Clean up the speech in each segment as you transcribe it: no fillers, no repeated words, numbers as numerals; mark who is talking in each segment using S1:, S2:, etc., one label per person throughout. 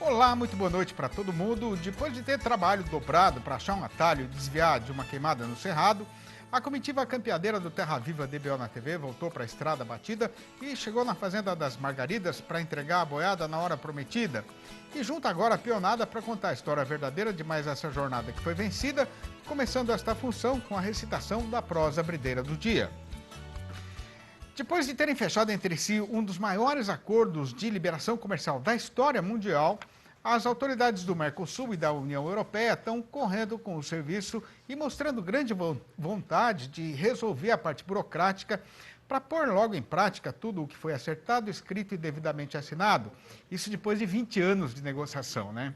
S1: Olá, muito boa noite para todo mundo. Depois de ter trabalho dobrado para achar um atalho e desviar de uma queimada no Cerrado, a comitiva campeadeira do Terra Viva DBO na TV voltou para a estrada batida e chegou na Fazenda das Margaridas para entregar a boiada na hora prometida. E junta agora a peonada para contar a história verdadeira de mais essa jornada que foi vencida, começando esta função com a recitação da prosa brideira do dia. Depois de terem fechado entre si um dos maiores acordos de liberação comercial da história mundial, as autoridades do Mercosul e da União Europeia estão correndo com o serviço e mostrando grande vontade de resolver a parte burocrática para pôr logo em prática tudo o que foi acertado, escrito e devidamente assinado. Isso depois de 20 anos de negociação, né?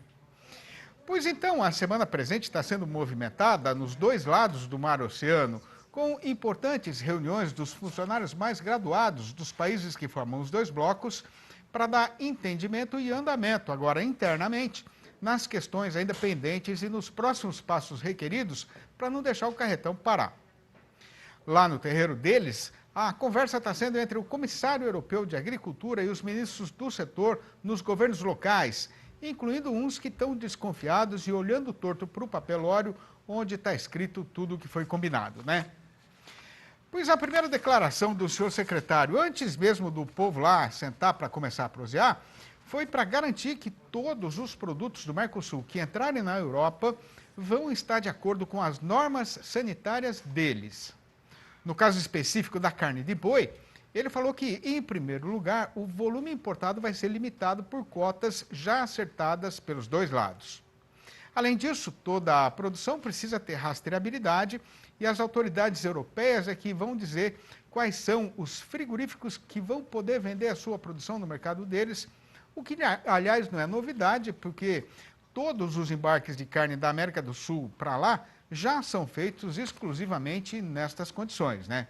S1: Pois então, a semana presente está sendo movimentada nos dois lados do mar-oceano, com importantes reuniões dos funcionários mais graduados dos países que formam os dois blocos, para dar entendimento e andamento, agora internamente, nas questões ainda pendentes e nos próximos passos requeridos para não deixar o carretão parar. Lá no terreiro deles, a conversa está sendo entre o Comissário Europeu de Agricultura e os ministros do setor nos governos locais, incluindo uns que estão desconfiados e olhando torto para o papelório onde está escrito tudo o que foi combinado, né? Pois a primeira declaração do senhor secretário, antes mesmo do povo lá sentar para começar a prosear, foi para garantir que todos os produtos do Mercosul que entrarem na Europa vão estar de acordo com as normas sanitárias deles. No caso específico da carne de boi, ele falou que, em primeiro lugar, o volume importado vai ser limitado por cotas já acertadas pelos dois lados. Além disso, toda a produção precisa ter rastreabilidade e as autoridades europeias é que vão dizer quais são os frigoríficos que vão poder vender a sua produção no mercado deles, o que, aliás, não é novidade, porque todos os embarques de carne da América do Sul para lá já são feitos exclusivamente nestas condições, né?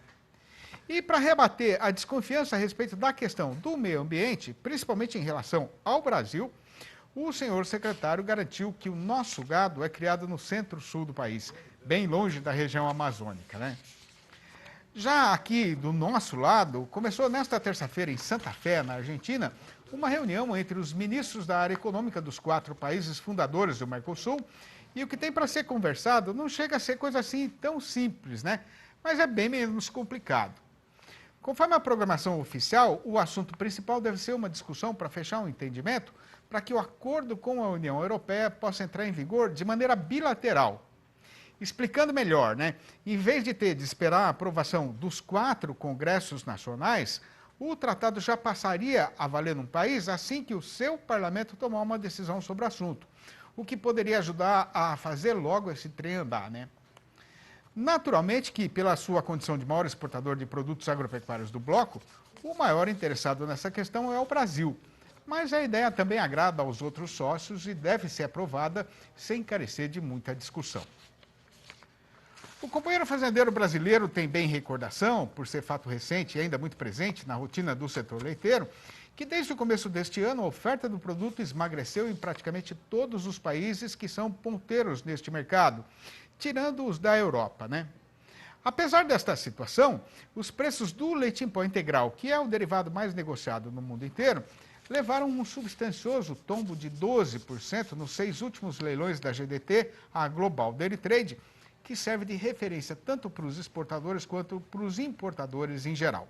S1: E para rebater a desconfiança a respeito da questão do meio ambiente, principalmente em relação ao Brasil, o senhor secretário garantiu que o nosso gado é criado no centro-sul do país, bem longe da região amazônica, né? Já aqui do nosso lado, começou nesta terça-feira em Santa Fé, na Argentina, uma reunião entre os ministros da área econômica dos 4 países fundadores do Mercosul, e o que tem para ser conversado não chega a ser coisa assim tão simples, né? Mas é bem menos complicado. Conforme a programação oficial, o assunto principal deve ser uma discussão para fechar um entendimento para que o acordo com a União Europeia possa entrar em vigor de maneira bilateral. Explicando melhor, né? Em vez de ter de esperar a aprovação dos 4 congressos nacionais, o tratado já passaria a valer num país assim que o seu parlamento tomar uma decisão sobre o assunto, o que poderia ajudar a fazer logo esse trem andar, né? Naturalmente que, pela sua condição de maior exportador de produtos agropecuários do bloco, o maior interessado nessa questão é o Brasil. Mas a ideia também agrada aos outros sócios e deve ser aprovada sem carecer de muita discussão. O companheiro fazendeiro brasileiro tem bem recordação, por ser fato recente e ainda muito presente na rotina do setor leiteiro, que desde o começo deste ano a oferta do produto esmagreceu em praticamente todos os países que são ponteiros neste mercado, tirando os da Europa, né? Apesar desta situação, os preços do leite em pó integral, que é o derivado mais negociado no mundo inteiro, levaram um substancioso tombo de 12% nos 6 últimos leilões da GDT, a Global Dairy Trade, que serve de referência tanto para os exportadores quanto para os importadores em geral.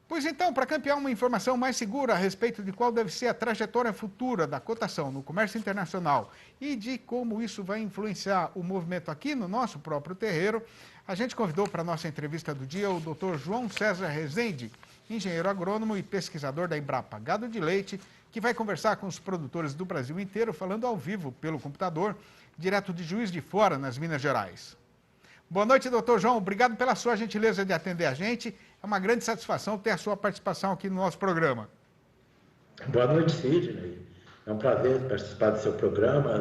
S1: Pois então, para campear uma informação mais segura a respeito de qual deve ser a trajetória futura da cotação no comércio internacional e de como isso vai influenciar o movimento aqui no nosso próprio terreiro, a gente convidou para a nossa entrevista do dia o Dr. João César Rezende, engenheiro agrônomo e pesquisador da Embrapa Gado de Leite, que vai conversar com os produtores do Brasil inteiro, falando ao vivo pelo computador, direto de Juiz de Fora, nas Minas Gerais. Boa noite, doutor João. Obrigado pela sua gentileza de atender a gente. É uma grande satisfação ter a sua participação aqui no nosso programa.
S2: Boa noite, Sidney. É um prazer participar do seu programa.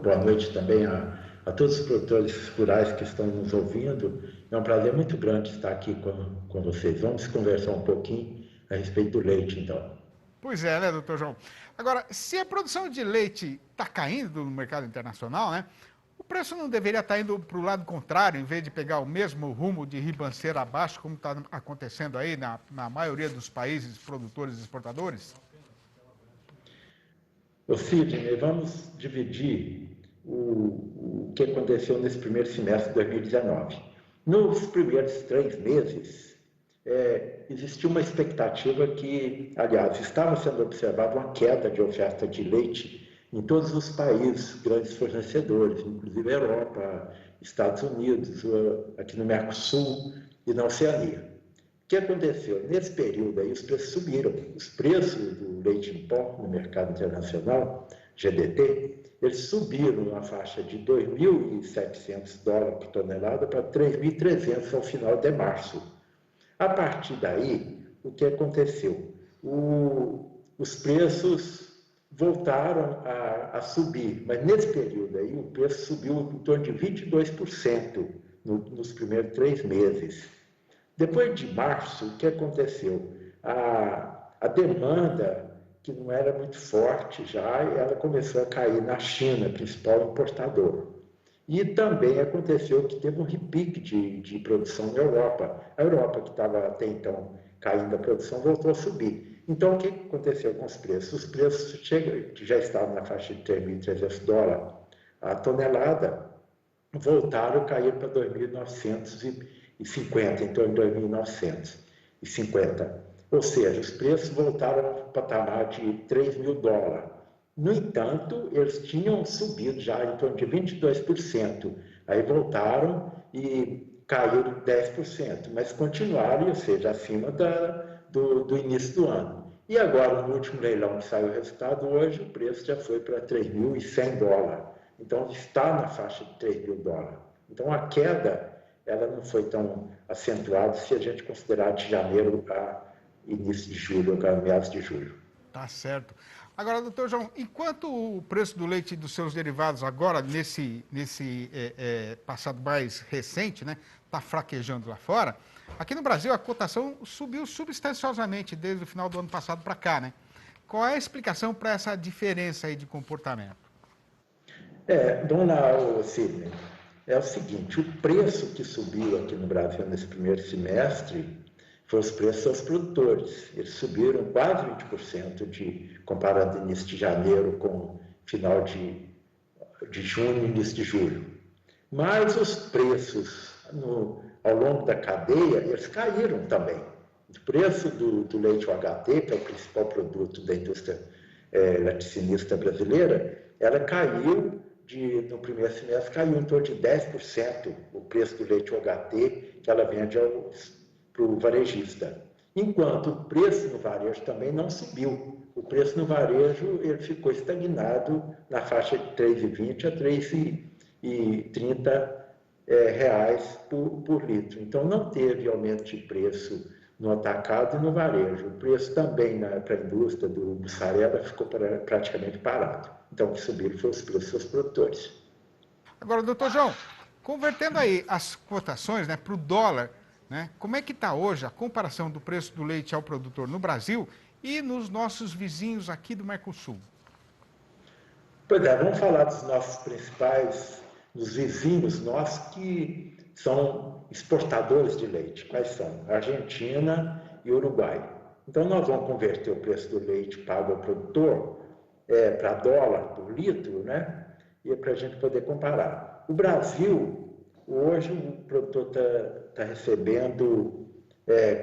S2: Boa noite também a todos os produtores rurais que estão nos ouvindo. É um prazer muito grande estar aqui com vocês. Vamos conversar um pouquinho a respeito do leite, então.
S1: Pois é, né, doutor João? Agora, se a produção de leite está caindo no mercado internacional, né, o preço não deveria estar indo para o lado contrário, em vez de pegar o mesmo rumo de ribanceira abaixo, como está acontecendo aí na maioria dos países produtores e exportadores?
S2: Ô Sidney, vamos dividir o que aconteceu nesse primeiro semestre de 2019. Nos primeiros 3 meses, existia uma expectativa que, aliás, estava sendo observada uma queda de oferta de leite em todos os países, grandes fornecedores, inclusive a Europa, Estados Unidos, aqui no Mercosul e na Oceania. O que aconteceu? Nesse período aí, os preços subiram. Os preços do leite em pó no mercado internacional, GDT, eles subiram na faixa de $2.700 por tonelada para 3.300 ao final de março. A partir daí, o que aconteceu? Os preços voltaram a subir, mas nesse período aí, o preço subiu em torno de 22% nos primeiros 3 meses. Depois de março, o que aconteceu? A demanda, que não era muito forte já, ela começou a cair na China, principal importador. E também aconteceu que teve um repique de produção na Europa. A Europa, que estava até então caindo a produção, voltou a subir. Então, o que aconteceu com os preços? Os preços que já estavam na faixa de $3.300 a tonelada, voltaram a cair para 2.950, em torno de 2.950. Ou seja, os preços voltaram ao patamar de $3.000. No entanto, eles tinham subido já em torno de 22%. Aí voltaram e caíram 10%, mas continuaram, ou seja, acima do início do ano. E agora, no último leilão que saiu o resultado hoje, o preço já foi para $3.100. Então, está na faixa de $3.000. Então, a queda ela não foi tão acentuada se a gente considerar de janeiro a início de julho, a meados de julho.
S1: Tá certo. Agora, doutor João, enquanto o preço do leite e dos seus derivados agora, nesse passado mais recente, né, está fraquejando lá fora, aqui no Brasil a cotação subiu substanciosamente desde o final do ano passado para cá, né? Qual é a explicação para essa diferença aí de comportamento?
S2: Vamos lá, Sidney. É o seguinte, o preço que subiu aqui no Brasil nesse primeiro semestre foi os preços aos produtores. Eles subiram quase 20% comparando início de janeiro com final de junho e início de julho. Mas os preços ao longo da cadeia, eles caíram também. O preço do leite UHT, que é o principal produto da indústria laticínista brasileira, ela caiu no primeiro semestre, caiu em torno de 10% o preço do leite UHT que ela vende para o varejista. Enquanto o preço no varejo também não subiu. O preço no varejo ele ficou estagnado na faixa de R$3,20 a R$3,30 reais por litro. Então, não teve aumento de preço no atacado e no varejo. O preço também para a indústria do mussarela ficou praticamente parado. Então, o que subiram foi os preços dos produtores.
S1: Agora, doutor João, convertendo aí as cotações, né, para o dólar, né, como é que está hoje a comparação do preço do leite ao produtor no Brasil e nos nossos vizinhos aqui do Mercosul?
S2: Pois vamos falar dos nossos principais, dos vizinhos nossos que são exportadores de leite. Quais são? Argentina e Uruguai. Então, nós vamos converter o preço do leite pago ao produtor para dólar por litro, né? E para a gente poder comparar. O Brasil, hoje, o produtor está recebendo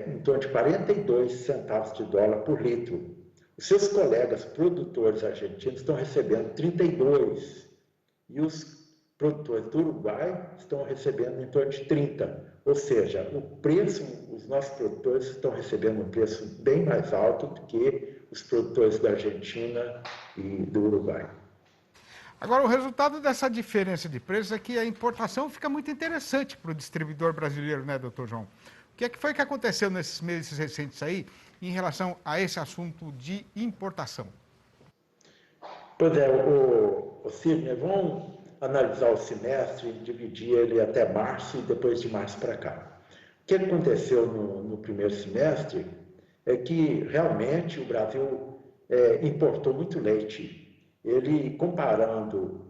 S2: em torno de 42 centavos de dólar por litro. Os seus colegas produtores argentinos estão recebendo 32 e os produtores do Uruguai estão recebendo em torno de 30. Ou seja, o preço, os nossos produtores estão recebendo um preço bem mais alto do que os produtores da Argentina e do Uruguai.
S1: Agora, o resultado dessa diferença de preços é que a importação fica muito interessante para o distribuidor brasileiro, né, doutor João? O que foi que aconteceu nesses meses recentes aí em relação a esse assunto de importação?
S2: Pois Sidney, vamos analisar o semestre e dividir ele até março e depois de março para cá. O que aconteceu no primeiro semestre é que realmente o Brasil importou muito leite. Ele, comparando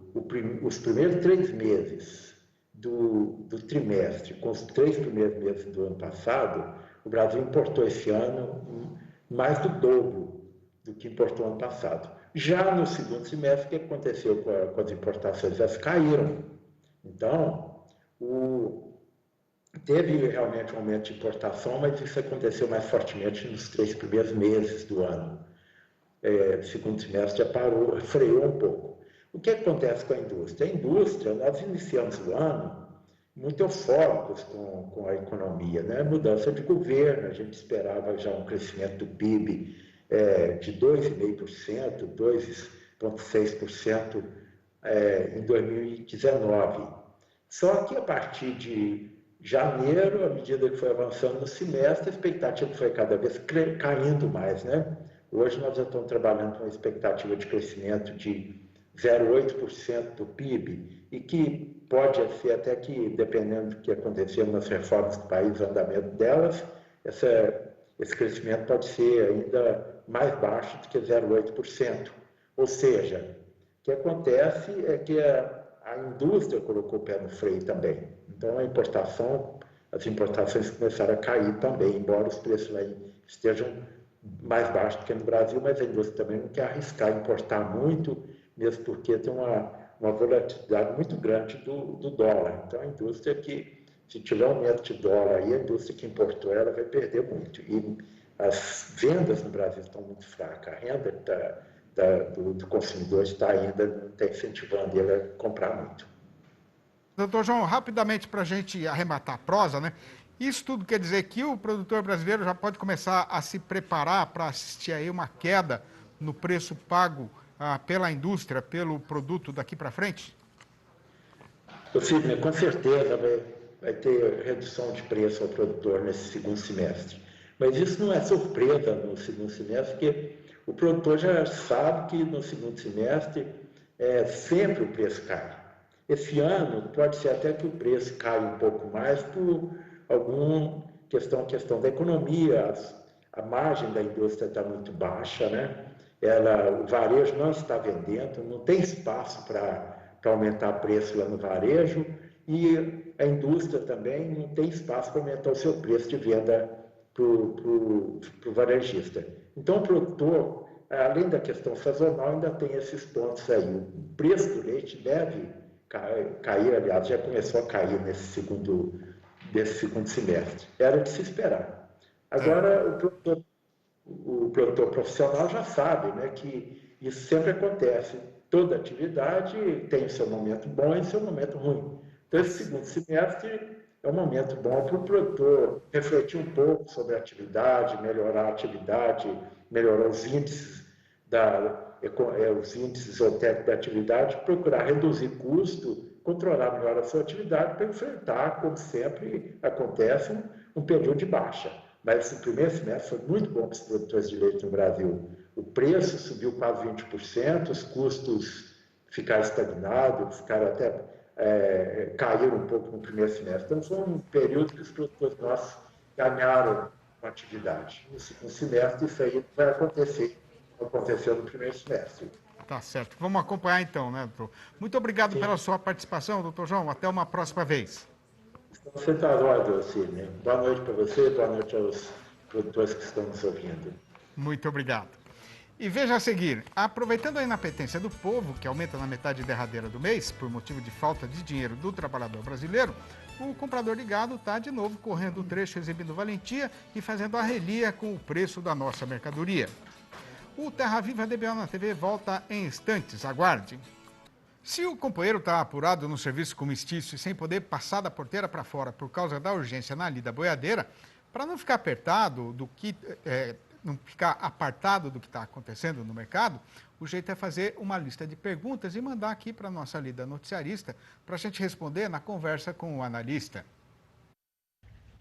S2: os primeiros 3 meses do trimestre com os 3 primeiros meses do ano passado, o Brasil importou esse ano mais do dobro do que importou ano passado. Já no segundo semestre, o que aconteceu com as importações? Elas caíram. Então, teve realmente um aumento de importação, mas isso aconteceu mais fortemente nos 3 primeiros meses do ano. Segundo semestre já parou, freou um pouco. O que acontece com a indústria? A indústria, nós iniciamos o ano muito eufóricos com a economia, né? Mudança de governo, a gente esperava já um crescimento do PIB de 2,5%, 2,6% em 2019. Só que a partir de janeiro, à medida que foi avançando no semestre, a expectativa foi cada vez caindo mais, né? Hoje nós já estamos trabalhando com uma expectativa de crescimento de 0,8% do PIB e que pode ser até que, dependendo do que acontecer nas reformas do país, o andamento delas, esse crescimento pode ser ainda mais baixo do que 0,8%. Ou seja, o que acontece é que a indústria colocou o pé no freio também. Então, as importações começaram a cair também, embora os preços lá estejam mais baixos do que no Brasil, mas a indústria também não quer arriscar importar muito, mesmo porque tem uma volatilidade muito grande do dólar. Então, a indústria que, se tiver um aumento de dólar aí, a indústria que importou ela vai perder muito. E as vendas no Brasil estão muito fracas. A renda do consumidor não está incentivando ele a comprar muito.
S1: Doutor João, rapidamente para a gente arrematar a prosa, né? Isso tudo quer dizer que o produtor brasileiro já pode começar a se preparar para assistir aí uma queda no preço pago pela indústria, pelo produto daqui para frente?
S2: Sidney, com certeza vai ter redução de preço ao produtor nesse segundo semestre. Mas isso não é surpresa no segundo semestre, porque o produtor já sabe que no segundo semestre sempre o preço cai. Esse ano pode ser até que o preço caia um pouco mais por alguma questão da economia. A margem da indústria está muito baixa, né? O varejo não está vendendo, não tem espaço para aumentar o preço lá no varejo e a indústria também não tem espaço para aumentar o seu preço de venda para o varejista. Então, o produtor, além da questão sazonal, ainda tem esses pontos aí. O preço do leite deve cair, aliás, já começou a cair nesse segundo semestre. Era de se esperar. Agora, o produtor profissional já sabe, né, que isso sempre acontece. Toda atividade tem o seu momento bom e o seu momento ruim. Então, esse segundo semestre é um momento bom para o produtor refletir um pouco sobre a atividade, melhorar os índices os índices isotérmicos da atividade, procurar reduzir custo, controlar melhor a sua atividade para enfrentar, como sempre acontece, um período de baixa. Mas esse primeiro semestre foi muito bom para os produtores de leite no Brasil. O preço subiu quase 20%, os custos ficaram estagnados, caíram um pouco no primeiro semestre. Então, foi um período que os produtores nossos ganharam com a atividade. No segundo semestre, isso aí vai acontecer, aconteceu no primeiro semestre.
S1: Tá certo. Vamos acompanhar então, né, doutor? Muito obrigado pela sua participação, doutor João. Até uma próxima vez.
S2: Você está ótimo, Sidney. Boa noite para você, boa noite aos produtores que estão nos ouvindo.
S1: Muito obrigado. E veja a seguir, aproveitando a inapetência do povo, que aumenta na metade derradeira do mês, por motivo de falta de dinheiro do trabalhador brasileiro, o comprador de gado está de novo correndo o trecho exibindo valentia e fazendo arrelia com o preço da nossa mercadoria. O Terra Viva DBO na TV volta em instantes, aguarde. Se o companheiro está apurado no serviço com mistício e sem poder passar da porteira para fora por causa da urgência na lida boiadeira, para não ficar não ficar apartado do que está acontecendo no mercado, o jeito é fazer uma lista de perguntas e mandar aqui para a nossa lida noticiarista para a gente responder na conversa com o analista.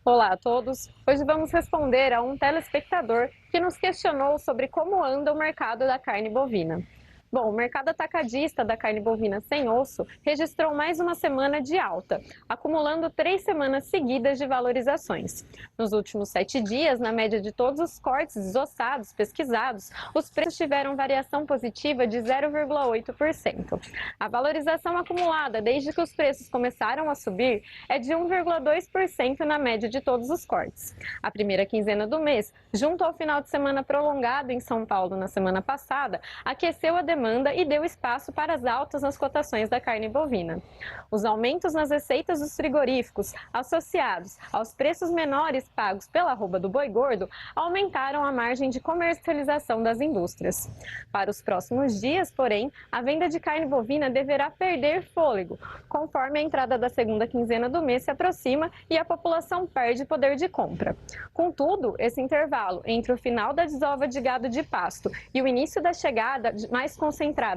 S3: Olá a todos! Hoje vamos responder a um telespectador que nos questionou sobre como anda o mercado da carne bovina. Bom, o mercado atacadista da carne bovina sem osso registrou mais uma semana de alta, acumulando 3 semanas seguidas de valorizações. Nos últimos 7 dias, na média de todos os cortes desossados pesquisados, os preços tiveram variação positiva de 0,8%. A valorização acumulada desde que os preços começaram a subir é de 1,2% na média de todos os cortes. A primeira quinzena do mês, junto ao final de semana prolongado em São Paulo na semana passada, aqueceu a demanda e deu espaço para as altas nas cotações da carne bovina. Os aumentos nas receitas dos frigoríficos, associados aos preços menores pagos pela arroba do boi gordo, aumentaram a margem de comercialização das indústrias. Para os próximos dias, porém, a venda de carne bovina deverá perder fôlego, conforme a entrada da segunda quinzena do mês se aproxima e a população perde poder de compra. Contudo, esse intervalo entre o final da desova de gado de pasto e o início da chegada mais concentrada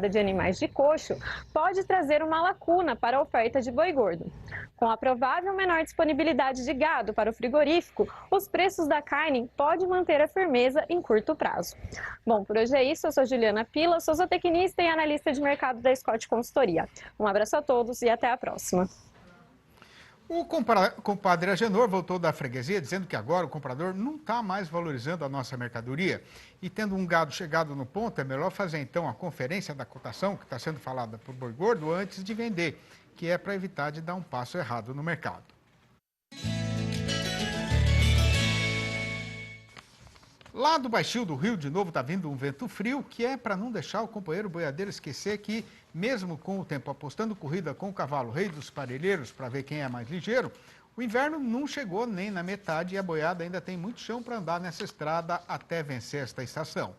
S3: de animais de coxo pode trazer uma lacuna para a oferta de boi gordo. Com a provável menor disponibilidade de gado para o frigorífico, os preços da carne podem manter a firmeza em curto prazo. Bom, por hoje é isso. Eu sou Juliana Pila, sou zootecnista e analista de mercado da Scott Consultoria. Um abraço a todos e até a próxima.
S1: O compadre Agenor voltou da freguesia dizendo que agora o comprador não está mais valorizando a nossa mercadoria. E tendo um gado chegado no ponto, é melhor fazer então a conferência da cotação, que está sendo falada por boi gordo, antes de vender, que é para evitar de dar um passo errado no mercado. Lá do Baixio do Rio, de novo, está vindo um vento frio, que é para não deixar o companheiro boiadeiro esquecer que, mesmo com o tempo apostando corrida com o cavalo rei dos parelheiros para ver quem é mais ligeiro, o inverno não chegou nem na metade e a boiada ainda tem muito chão para andar nessa estrada até vencer esta estação.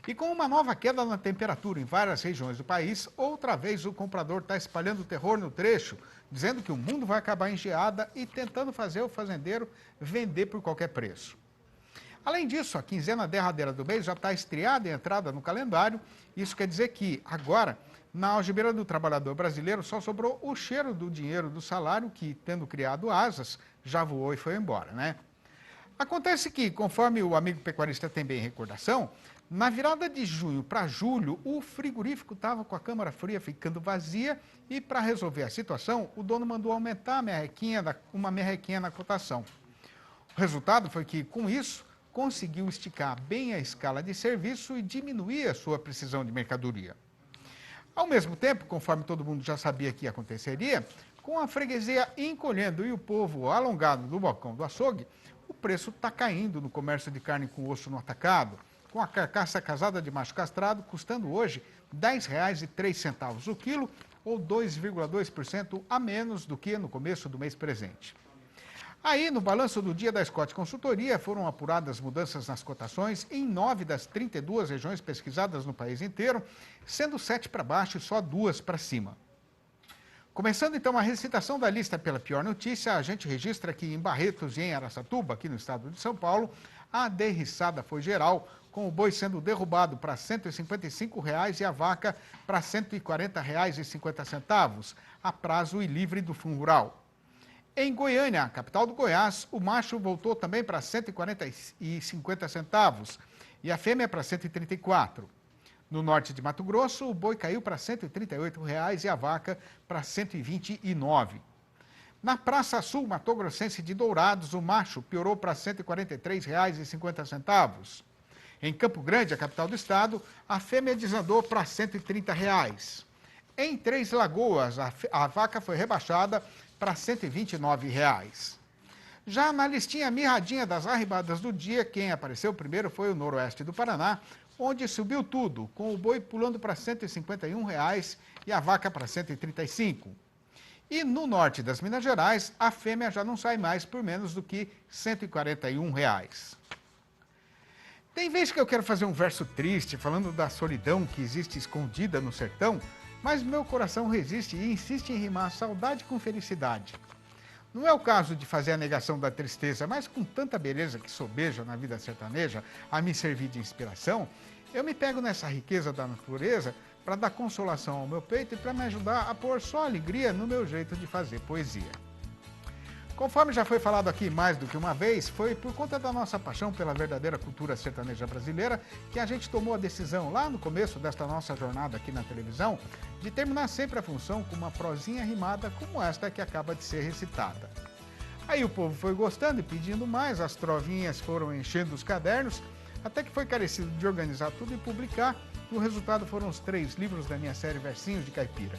S1: E com uma nova queda na temperatura em várias regiões do país, outra vez o comprador está espalhando terror no trecho, dizendo que o mundo vai acabar em geada e tentando fazer o fazendeiro vender por qualquer preço. Além disso, a quinzena derradeira do mês já está estreada e entrada no calendário. Isso quer dizer que, agora, na algibeira do trabalhador brasileiro, só sobrou o cheiro do dinheiro do salário que, tendo criado asas, já voou e foi embora, né? Acontece que, conforme o amigo pecuarista tem bem recordação, na virada de junho para julho, o frigorífico estava com a câmara fria ficando vazia e, para resolver a situação, o dono mandou aumentar uma merrequinha na cotação. O resultado foi que, com isso, conseguiu esticar bem a escala de serviço e diminuir a sua precisão de mercadoria. Ao mesmo tempo, conforme todo mundo já sabia que aconteceria, com a freguesia encolhendo e o povo alongado do balcão do açougue, o preço está caindo no comércio de carne com osso no atacado, com a carcaça casada de macho castrado custando hoje R$ 10,03 o quilo, ou 2,2% a menos do que no começo do mês presente. Aí, no balanço do dia da Scott Consultoria, foram apuradas mudanças nas cotações em 9 das 32 regiões pesquisadas no país inteiro, sendo 7 para baixo e só 2 para cima. Começando então a recitação da lista pela pior notícia, a gente registra que em Barretos e em Araçatuba, aqui no estado de São Paulo, a derriçada foi geral, com o boi sendo derrubado para R$ 155,00 e a vaca para R$ 140,50, a prazo e livre do Fundo Rural. Em Goiânia, capital do Goiás, o macho voltou também para R$ 140,50 e a fêmea para R$ 134. No norte de Mato Grosso, o boi caiu para R$ 138,00 e a vaca para R$ 129. Na Praça Sul Mato Grossense de Dourados, o macho piorou para R$ 143,50. Em Campo Grande, a capital do estado, a fêmea desandou para R$ 130,00. Em Três Lagoas, a vaca foi rebaixada para R$ 129,00. Já na listinha mirradinha das arribadas do dia, quem apareceu primeiro foi o noroeste do Paraná, onde subiu tudo, com o boi pulando para R$ 151,00 e a vaca para R$ 135. E no norte das Minas Gerais, a fêmea já não sai mais por menos do que R$ 141,00. Tem vez que eu quero fazer um verso triste, falando da solidão que existe escondida no sertão, mas meu coração resiste e insiste em rimar saudade com felicidade. Não é o caso de fazer a negação da tristeza, mas com tanta beleza que sobeja na vida sertaneja a me servir de inspiração, eu me pego nessa riqueza da natureza para dar consolação ao meu peito e para me ajudar a pôr só alegria no meu jeito de fazer poesia. Conforme já foi falado aqui mais do que uma vez, foi por conta da nossa paixão pela verdadeira cultura sertaneja brasileira que a gente tomou a decisão, lá no começo desta nossa jornada aqui na televisão, de terminar sempre a função com uma prosinha rimada como esta que acaba de ser recitada. Aí o povo foi gostando e pedindo mais, as trovinhas foram enchendo os cadernos, até que foi carecido de organizar tudo e publicar, e o resultado foram os 3 livros da minha série Versinhos de Caipira.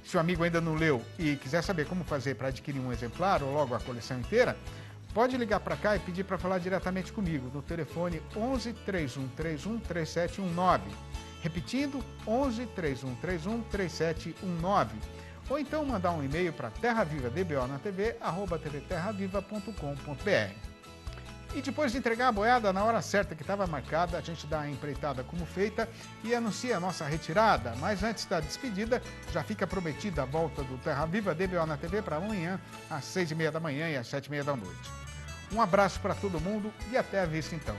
S1: Se o amigo ainda não leu e quiser saber como fazer para adquirir um exemplar ou logo a coleção inteira, pode ligar para cá e pedir para falar diretamente comigo no telefone 11 3131 3719. Repetindo, 11 3131 3719. Ou então mandar um e-mail para terravivadbo@tvterraviva.com.br. E depois de entregar a boiada na hora certa que estava marcada, a gente dá a empreitada como feita e anuncia a nossa retirada. Mas antes da despedida, já fica prometida a volta do Terra Viva DBO na TV para amanhã, às 6h30 da manhã e às 7h30 da noite. Um abraço para todo mundo e até a vista então.